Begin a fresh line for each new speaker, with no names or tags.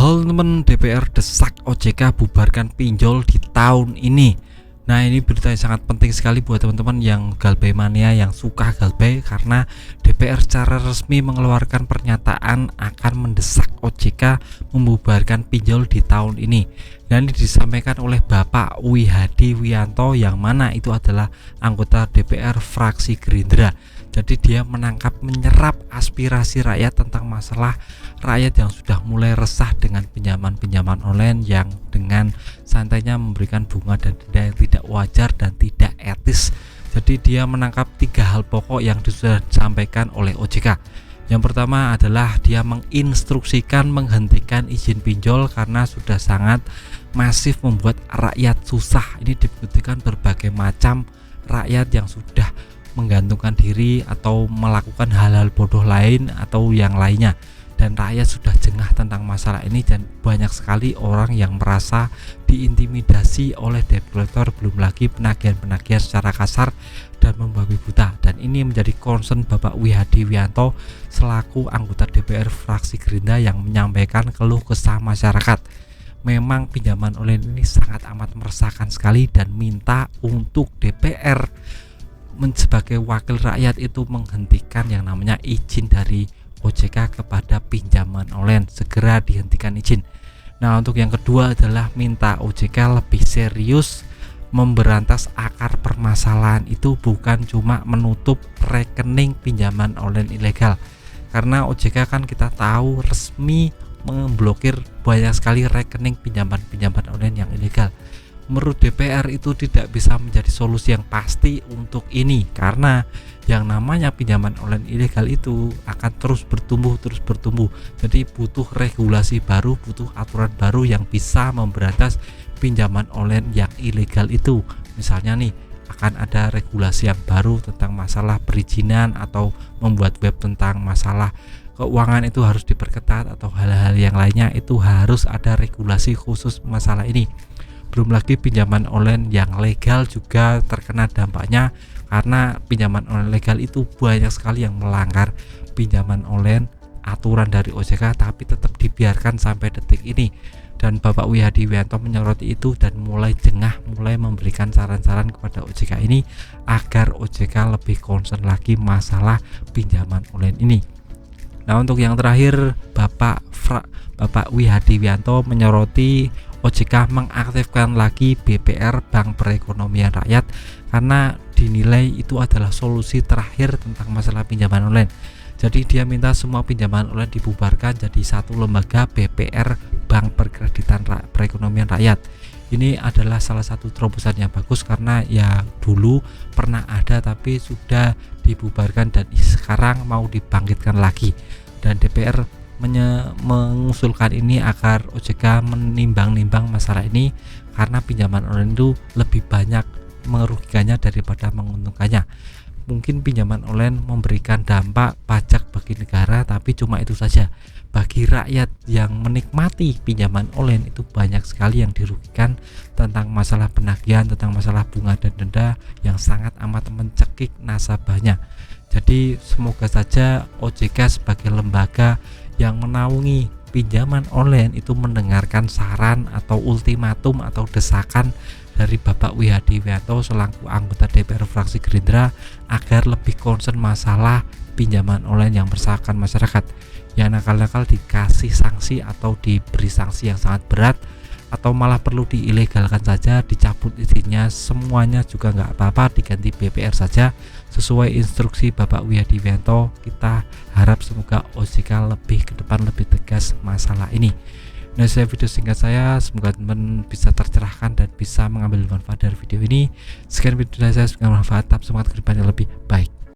Halo teman, DPR desak OJK bubarkan pinjol di tahun ini. Nah, ini berita yang sangat penting sekali buat teman-teman yang galbay mania, yang suka galbay, karena DPR secara resmi mengeluarkan pernyataan akan mendesak OJK membubarkan pinjol di tahun ini. Dan ini disampaikan oleh Bapak Wi Hadi Wianto, yang mana itu adalah anggota DPR fraksi Gerindra. Jadi dia menyerap aspirasi rakyat tentang masalah rakyat yang sudah mulai resah dengan pinjaman-pinjaman online yang dengan santainya memberikan bunga dan denda yang tidak wajar dan tidak etis. Jadi dia menangkap 3 hal pokok yang sudah disampaikan oleh OJK. Yang pertama adalah dia menginstruksikan menghentikan izin pinjol karena sudah sangat masif membuat rakyat susah. Ini dibuktikan berbagai macam rakyat yang sudah menggantungkan diri atau melakukan hal-hal bodoh lain atau yang lainnya, dan rakyat sudah jengah tentang masalah ini, dan banyak sekali orang yang merasa diintimidasi oleh debt collector, belum lagi penagihan-penagihan secara kasar dan membabi buta. Dan ini menjadi concern Bapak Wi Hadi Wianto selaku anggota DPR fraksi Gerindra yang menyampaikan keluh kesah masyarakat. Memang pinjaman online ini sangat amat meresahkan sekali, dan minta untuk DPR sebagai wakil rakyat itu menghentikan yang namanya izin dari OJK kepada pinjaman online, segera dihentikan izin. Nah, untuk yang kedua adalah minta OJK lebih serius memberantas akar permasalahan itu, bukan cuma menutup rekening pinjaman online ilegal. Karena OJK kan kita tahu resmi memblokir banyak sekali rekening pinjaman-pinjaman online yang ilegal. Menurut DPR itu tidak bisa menjadi solusi yang pasti untuk ini, karena yang namanya pinjaman online ilegal itu akan terus bertumbuh. Jadi butuh regulasi baru, butuh aturan baru yang bisa memberantas pinjaman online yang ilegal itu. Misalnya nih, akan ada regulasi yang baru tentang masalah perizinan, atau membuat web tentang masalah keuangan itu harus diperketat, atau hal-hal yang lainnya itu harus ada regulasi khusus masalah ini. Belum lagi pinjaman online yang legal juga terkena dampaknya, karena pinjaman online legal itu banyak sekali yang melanggar pinjaman online aturan dari OJK, tapi tetap dibiarkan sampai detik ini. Dan Bapak Wi Hadi Wianto menyoroti itu dan mulai jengah, mulai memberikan saran-saran kepada OJK ini agar OJK lebih concern lagi masalah pinjaman online ini. Nah, untuk yang terakhir, Bapak Wi Hadi Wianto menyoroti OJK mengaktifkan lagi BPR, Bank Perekonomian Rakyat, karena dinilai itu adalah solusi terakhir tentang masalah pinjaman online. Jadi dia minta semua pinjaman online dibubarkan jadi satu lembaga, BPR, Bank Perekonomian Rakyat. Ini adalah salah satu terobosan yang bagus, karena ya dulu pernah ada tapi sudah dibubarkan dan sekarang mau dibangkitkan lagi. Dan DPR mengusulkan ini agar OJK menimbang-nimbang masalah ini, karena pinjaman online itu lebih banyak merugikannya daripada menguntungkannya. Mungkin pinjaman online memberikan dampak pajak bagi negara, tapi cuma itu saja. Bagi rakyat yang menikmati pinjaman online itu banyak sekali yang dirugikan tentang masalah penagihan, tentang masalah bunga dan denda yang sangat amat mencekik nasabahnya. Jadi semoga saja OJK sebagai lembaga yang menaungi pinjaman online itu mendengarkan saran atau ultimatum atau desakan dari Bapak Wi Hadi Wianto selaku anggota DPR fraksi Gerindra agar lebih concern masalah pinjaman online yang meresahkan masyarakat. Yang nakal-nakal dikasih sanksi atau diberi sanksi yang sangat berat, atau malah perlu diilegalkan saja, dicabut izinnya, semuanya juga nggak apa-apa, diganti BPR saja sesuai instruksi Bapak Wi Hadi Wianto. Kita harap semoga OJK lebih ke depan lebih tegas masalah ini. Nah, saya video singkat saya, semoga teman bisa tercerahkan dan bisa mengambil manfaat dari video ini. Sekian video dari saya, semoga bermanfaat, tetap semangat ke depannya lebih baik.